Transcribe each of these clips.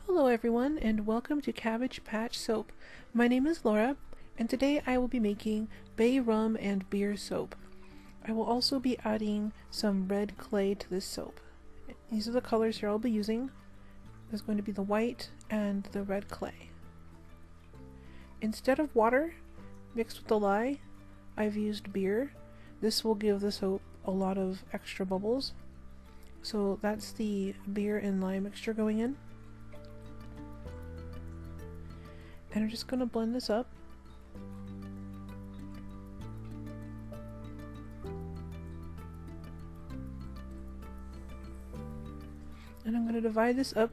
Hello everyone and welcome to Cabbage Patch Soap. My name is Laura and today I will be making bay rum and beer soap. I will also be adding some red clay to this soap. These are the colors here I'll be using. There's going to be the white and the red clay. Instead of water mixed with the lye, I've used beer. This will give the soap a lot of extra bubbles. So that's the beer and lye mixture going in. And I'm just going to blend this up. And I'm going to divide this up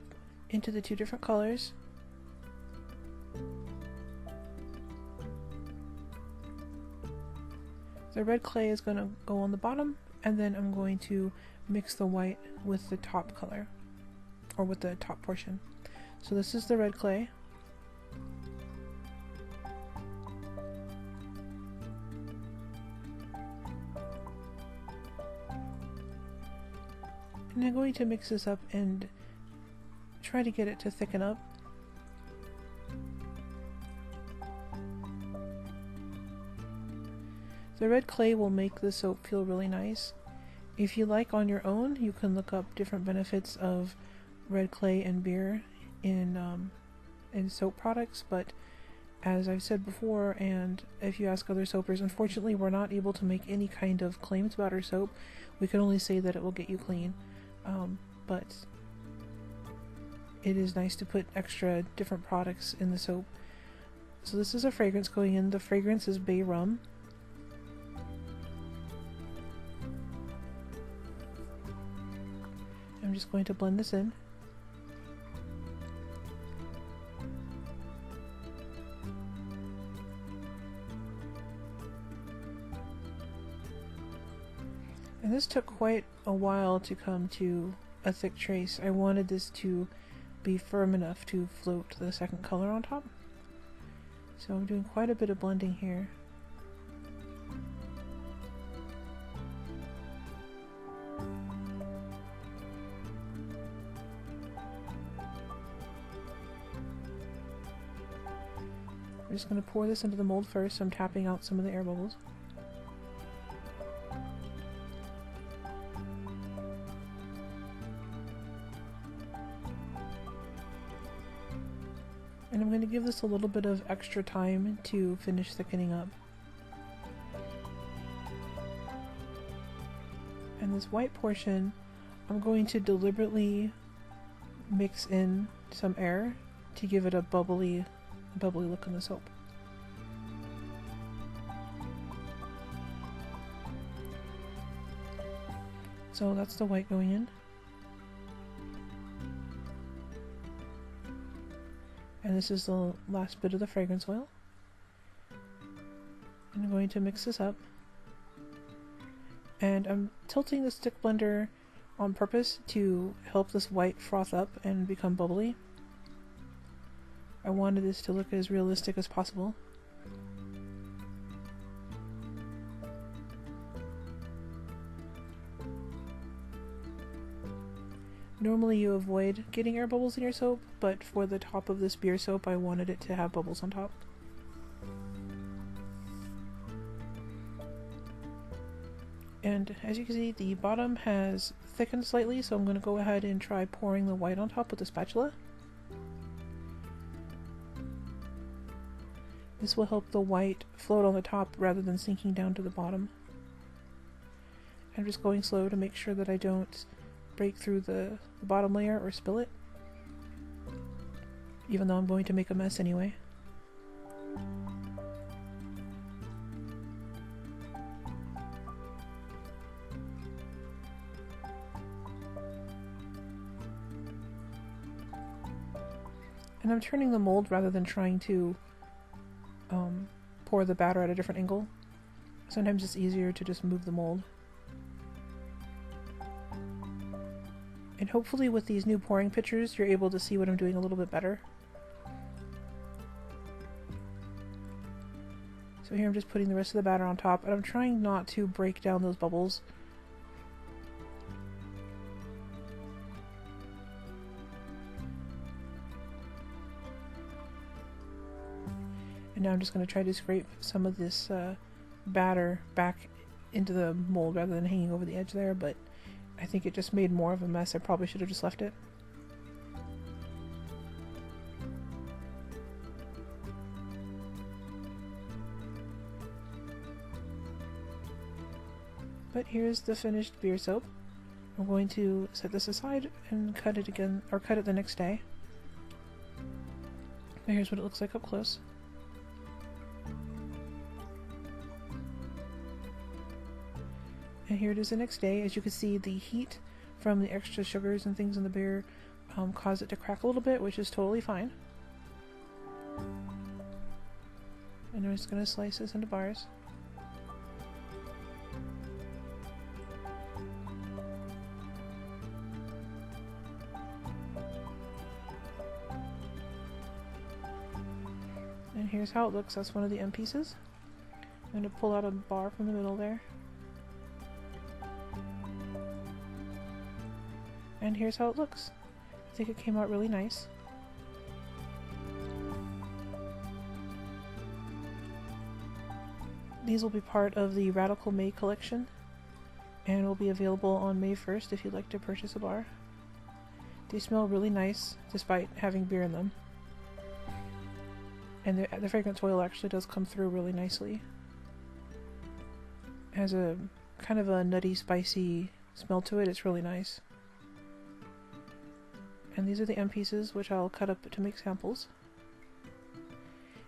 into the two different colors. The red clay is going to go on the bottom, and then I'm going to mix the white with the top color, or with the top portion. So this is the red clay. And I'm going to mix this up and try to get it to thicken up. The red clay will make the soap feel really nice. If you like on your own, you can look up different benefits of red clay and beer in soap products, but as I've said before, and if you ask other soapers, unfortunately we're not able to make any kind of claims about our soap. We can only say that it will get you clean. But it is nice to put extra different products in the soap. So this is a fragrance going in. The fragrance is bay rum. I'm just going to blend this in. And this took quite a while to come to a thick trace. I wanted this to be firm enough to float the second color on top. So I'm doing quite a bit of blending here. I'm just going to pour this into the mold first, so I'm tapping out some of the air bubbles. And I'm going to give this a little bit of extra time to finish thickening up. And this white portion, I'm going to deliberately mix in some air to give it a bubbly look in the soap. So that's the white going in. And this is the last bit of the fragrance oil. And I'm going to mix this up. And I'm tilting the stick blender on purpose to help this white froth up and become bubbly. I wanted this to look as realistic as possible. Normally you avoid getting air bubbles in your soap, but for the top of this beer soap I wanted it to have bubbles on top. And as you can see, the bottom has thickened slightly, so I'm going to go ahead and try pouring the white on top with the spatula. This will help the white float on the top rather than sinking down to the bottom. I'm just going slow to make sure that I don't break through the bottom layer or spill it, even though I'm going to make a mess anyway. And I'm turning the mold rather than trying to pour the batter at a different angle. Sometimes it's easier to just move the mold. And hopefully with these new pouring pitchers, you're able to see what I'm doing a little bit better. So here I'm just putting the rest of the batter on top, and I'm trying not to break down those bubbles. now I'm just going to try to scrape some of this batter back into the mold rather than hanging over the edge there, but I think it just made more of a mess. I probably should have just left it. But here's the finished beer soap. I'm going to set this aside and cut it again, or cut it the next day. And here's what it looks like up close. And here it is the next day. As you can see, the heat from the extra sugars and things in the beer caused it to crack a little bit, which is totally fine. And I'm just going to slice this into bars. And here's how it looks. That's one of the end pieces. I'm going to pull out a bar from the middle there. And here's how it looks. I think it came out really nice. These will be part of the Radical May collection and will be available on May 1st if you'd like to purchase a bar. They smell really nice despite having beer in them. And the fragrance oil actually does come through really nicely. It has a kind of a nutty, spicy smell to it. It's really nice. And these are the end pieces, which I'll cut up to make samples.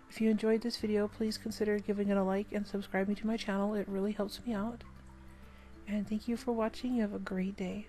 If you enjoyed this video, please consider giving it a like and subscribing to my channel. It really helps me out. And thank you for watching. You have a great day.